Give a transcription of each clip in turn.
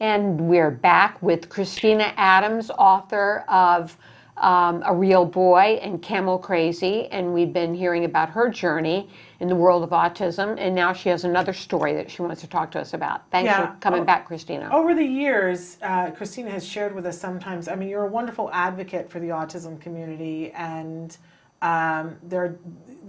And we're back with Christina Adams, author of A Real Boy and Camel Crazy. And we've been hearing about her journey in the world of autism. And now she has another story that she wants to talk to us about. Thanks for coming back, Christina. Over the years, Christina has shared with us sometimes, I mean, you're a wonderful advocate for the autism community. And there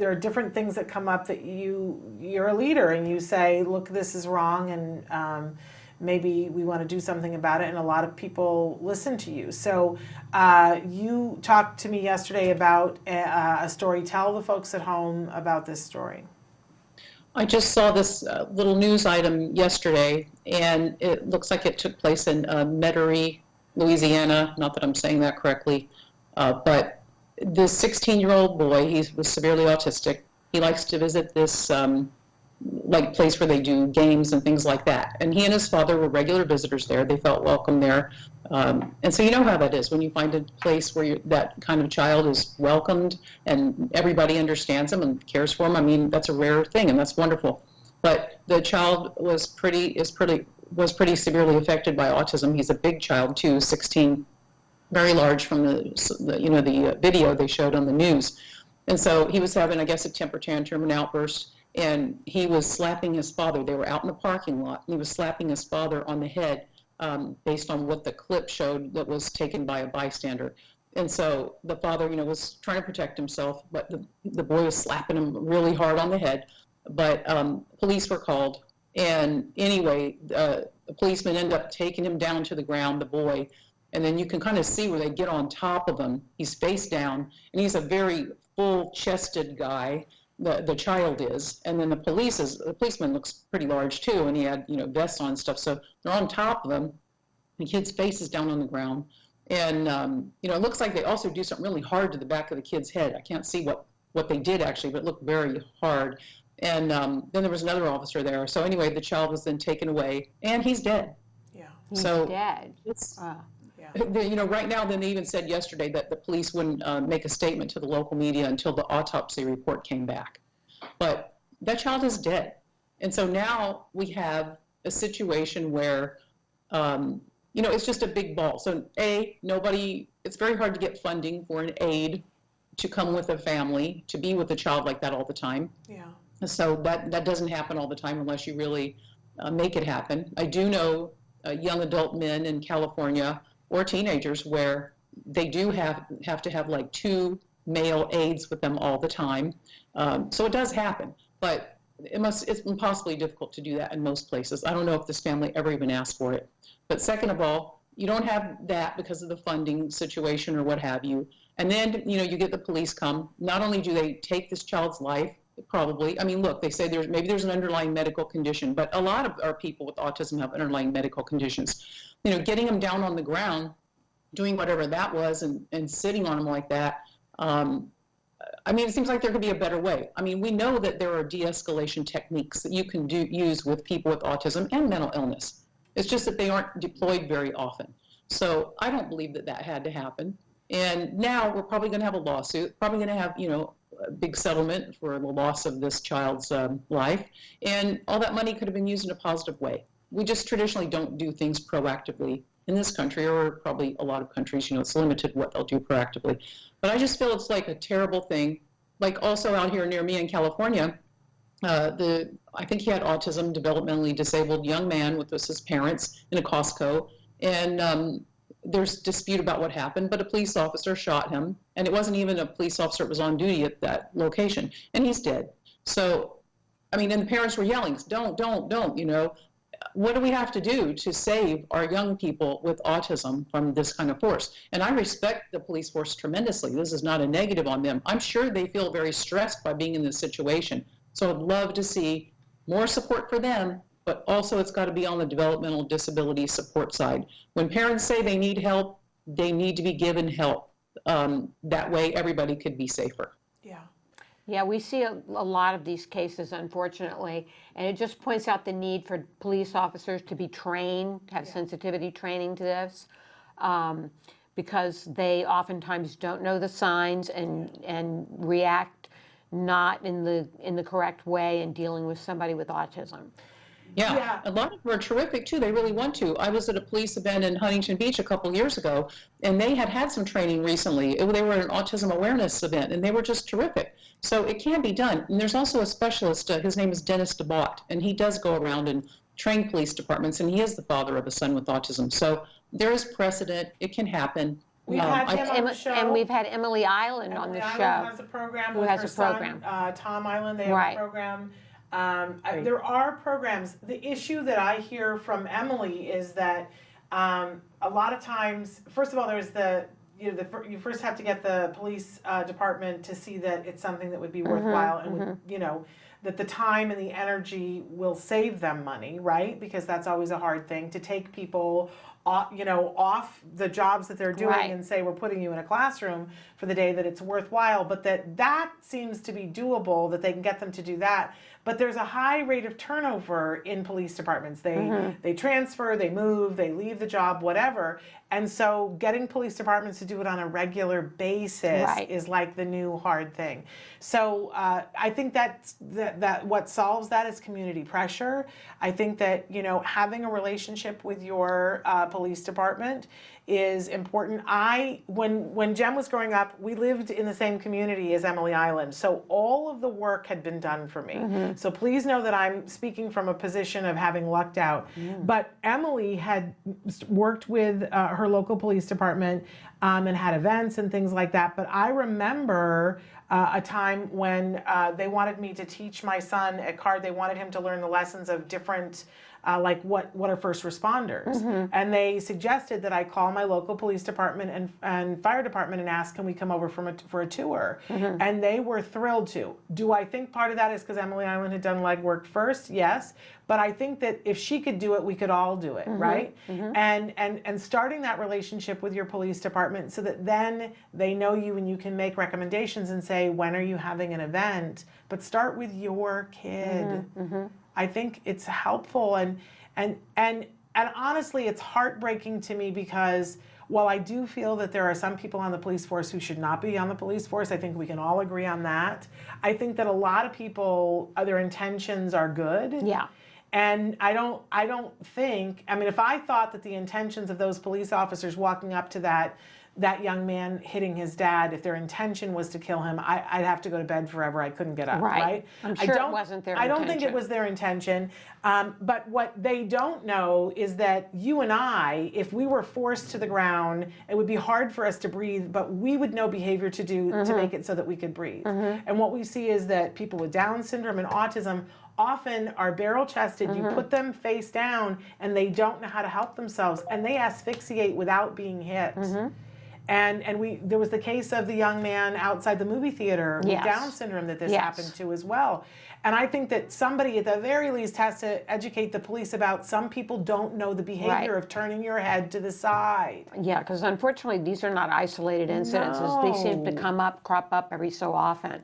are different things that come up that you're a leader and you say, look, this is wrong. And maybe we want to do something about it, and a lot of people listen to you. So you talked to me yesterday about a story. Tell the folks at home about this story. I just saw this little news item yesterday, and it looks like it took place in Metairie, Louisiana. Not that I'm saying that correctly, but this 16-year-old boy, he was severely autistic. He likes to visit this like place where they do games and things like that. And he and his father were regular visitors there. They felt welcome there. And so you know how that is when you find a place where that kind of child is welcomed and everybody understands them and cares for them. I mean, that's a rare thing, and that's wonderful. But the child was pretty severely affected by autism. He's a big child too, 16, very large from the video they showed on the news. And so he was having, I guess, a temper tantrum, an outburst. And he was slapping his father. They were out in the parking lot, and he was slapping his father on the head based on what the clip showed that was taken by a bystander. And so the father, was trying to protect himself, but the boy was slapping him really hard on the head. But police were called, and anyway, the policeman ended up taking him down to the ground, the boy, and then you can kind of see where they get on top of him. He's face down, and he's a very full-chested guy. The child is, and then the policeman looks pretty large too, and he had vests on and stuff, so they're on top of him. The kid's face is down on the ground, and it looks like they also do something really hard to the back of the kid's head. I can't see what they did actually, but it looked very hard. And then there was another officer there. So anyway, the child was then taken away, and he's dead. Yeah, he's dead. Right now, then they even said yesterday that the police wouldn't make a statement to the local media until the autopsy report came back. But that child is dead. And so now we have a situation where, it's just a big ball. So it's very hard to get funding for an aide to come with a family, to be with a child like that all the time. Yeah. So that doesn't happen all the time unless you really make it happen. I do know young adult men in California or teenagers where they do have to have like 2 male aides with them all the time. So it does happen, but it's impossibly difficult to do that in most places. I don't know if this family ever even asked for it. But second of all, you don't have that because of the funding situation or what have you. And then, you get the police come. Not only do they take this child's life, probably, I mean, look, they say maybe there's an underlying medical condition, but a lot of our people with autism have underlying medical conditions. Getting them down on the ground, doing whatever that was, and sitting on them like that, it seems like there could be a better way. I mean, we know that there are de-escalation techniques that you can use with people with autism and mental illness. It's just that they aren't deployed very often. So I don't believe that had to happen. And now we're probably going to have a lawsuit, probably going to have, a big settlement for the loss of this child's life. And all that money could have been used in a positive way. We just traditionally don't do things proactively in this country, or probably a lot of countries, it's limited what they'll do proactively. But I just feel it's like a terrible thing. Like also out here near me in California, I think he had autism, developmentally disabled young man with his parents in a Costco. And there's dispute about what happened, but a police officer shot him, and it wasn't even a police officer that was on duty at that location, and he's dead. So, and the parents were yelling, don't, what do we have to do to save our young people with autism from this kind of force? And I respect the police force tremendously. This is not a negative on them. I'm sure they feel very stressed by being in this situation. So I'd love to see more support for them, but also it's got to be on the developmental disability support side. When parents say they need help, they need to be given help. That way everybody could be safer. Yeah. Yeah, we see a lot of these cases, unfortunately, and it just points out the need for police officers to be trained, to have sensitivity training to this, because they oftentimes don't know the signs and react not in the correct way in dealing with somebody with autism. Yeah, a lot of them are terrific too. They really want to. I was at a police event in Huntington Beach a couple years ago, and they had some training recently. They were at an autism awareness event, and they were just terrific. So it can be done. And there's also a specialist. His name is Dennis DeBott, and he does go around and train police departments, and he is the father of a son with autism. So there is precedent. It can happen. We've had him on the show. And we've had Emily Island on the Emily show. Island has a program Who with has her a program. son, Tom Island. They have Right. a program. There are programs. The issue that I hear from Emily is that a lot of times, first of all, there's you first have to get the police department to see that it's something that would be worthwhile and would, that the time and the energy will save them money, right? Because that's always a hard thing to take people off the jobs that they're doing Right. and say we're putting you in a classroom for the day that it's worthwhile, but that seems to be doable, that they can get them to do that. But there's a high rate of turnover in police departments. They transfer, they move, they leave the job, whatever. And so getting police departments to do it on a regular basis Right. is like the new hard thing. So I think that what solves that is community pressure. I think that having a relationship with your police department is important. When Jem was growing up, we lived in the same community as Emily Island, so all of the work had been done for me. So please know that I'm speaking from a position of having lucked out. But Emily had worked with her local police department and had events and things like that. But I remember a time when they wanted me to teach my son at CARD. They wanted him to learn the lessons of different, like what are first responders. And they suggested that I call my local police department and fire department and ask, can we come over for a tour? And they were thrilled to. Do I think part of that is because Emily Island had done legwork first? Yes. But I think that if she could do it, we could all do it, right? And starting that relationship with your police department so that then they know you and you can make recommendations and say, when are you having an event? But start with your kid. I think it's helpful, and honestly, it's heartbreaking to me because while I do feel that there are some people on the police force who should not be on the police force, I think we can all agree on that. I think that a lot of people, their intentions are good. Yeah. And I don't think, I mean, if I thought that the intentions of those police officers walking up to that young man hitting his dad, if their intention was to kill him, I'd have to go to bed forever. I couldn't get up, right? I'm sure it wasn't their intention. I don't think it was their intention. But what they don't know is that you and I, if we were forced to the ground, it would be hard for us to breathe, but we would know behavior to do to make it so that we could breathe. And what we see is that people with Down syndrome and autism often are barrel-chested. You put them face down and they don't know how to help themselves, and they asphyxiate without being hit. And there was the case of the young man outside the movie theater with Down syndrome that this happened to as well. And I think that somebody at the very least has to educate the police about some people don't know the behavior of turning your head to the side. Yeah, because unfortunately these are not isolated incidences. They seem to crop up every so often.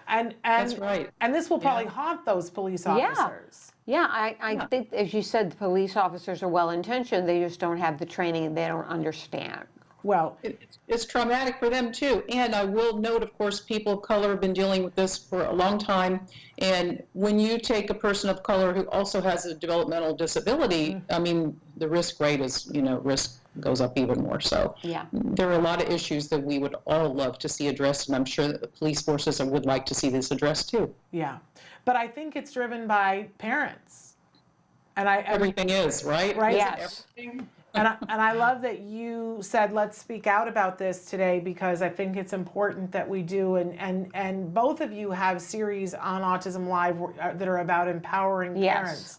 And That's right. And this will probably haunt those police officers. Yeah, I think, as you said, the police officers are well-intentioned. They just don't have the training and they don't understand. Well, It's traumatic for them too. And I will note, of course, people of color have been dealing with this for a long time. And when you take a person of color who also has a developmental disability, I mean, the risk rate is, risk goes up even more. So there are a lot of issues that we would all love to see addressed. And I'm sure that the police forces would like to see this addressed too. Yeah. But I think it's driven by parents. And Everything is, right? Right? Yes. Everything. And I love that you said, let's speak out about this today, because I think it's important that we do. And both of you have series on Autism-Live that are about empowering parents.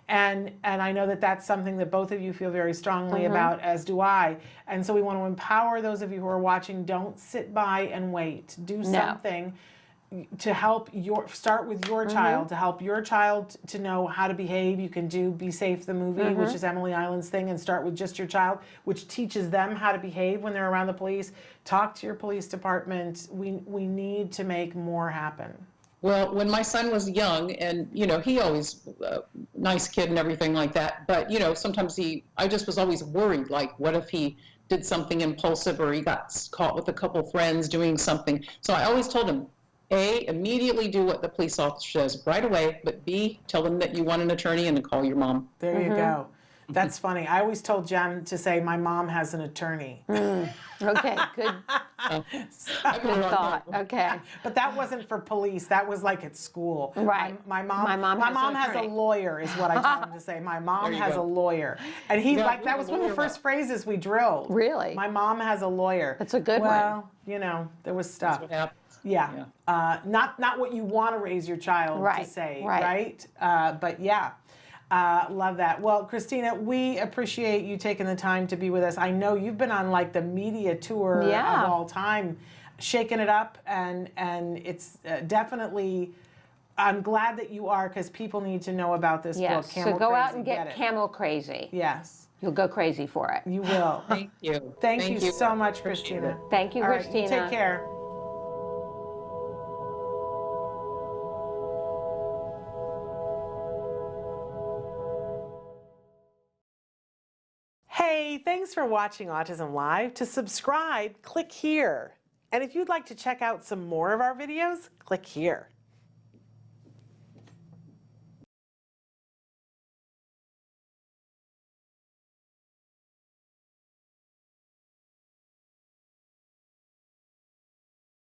And I know that that's something that both of you feel very strongly about, as do I. And so we want to empower those of you who are watching. Don't sit by and wait. Do something to help start with your child, to help your child to know how to behave. You can do Be Safe the movie, which is Emily Island's thing, and start with just your child, which teaches them how to behave when they're around the police. Talk to your police department. We need to make more happen. Well, when my son was young, and he always nice kid and everything like that, but sometimes I just was always worried, like what if he did something impulsive or he got caught with a couple friends doing something. So I always told him, A, immediately do what the police officer says right away, but B, tell them that you want an attorney and then call your mom. There you go. That's funny. I always told Jen to say, my mom has an attorney. Okay, good, good thought. Okay. But that wasn't for police. That was like at school. Right. My mom has a attorney. lawyer, is what I told him to say. My mom you has go. a lawyer. And he, Yeah, like, that was one of the lawyer first rep. phrases we drilled. Really? My mom has a lawyer. That's a good one. Well, you know, there was stuff. That's what happens. Yeah. Not what you want to raise your child to Right, say, right. But yeah. Love that. Well, Christina, we appreciate you taking the time to be with us. I know you've been on like the media tour Yeah. of all time, shaking it up, and it's definitely. I'm glad that you are, because people need to know about this Yes. book. Camel So go out Crazy. and get it. Camel Crazy. Yes, You'll go crazy for it. you will. Thank you. Thank you so much, Appreciate Christina. it. Thank you, All right, Christina. you take care. Hey, thanks for watching Autism Live. To subscribe, click here. And if you'd like to check out some more of our videos, click here.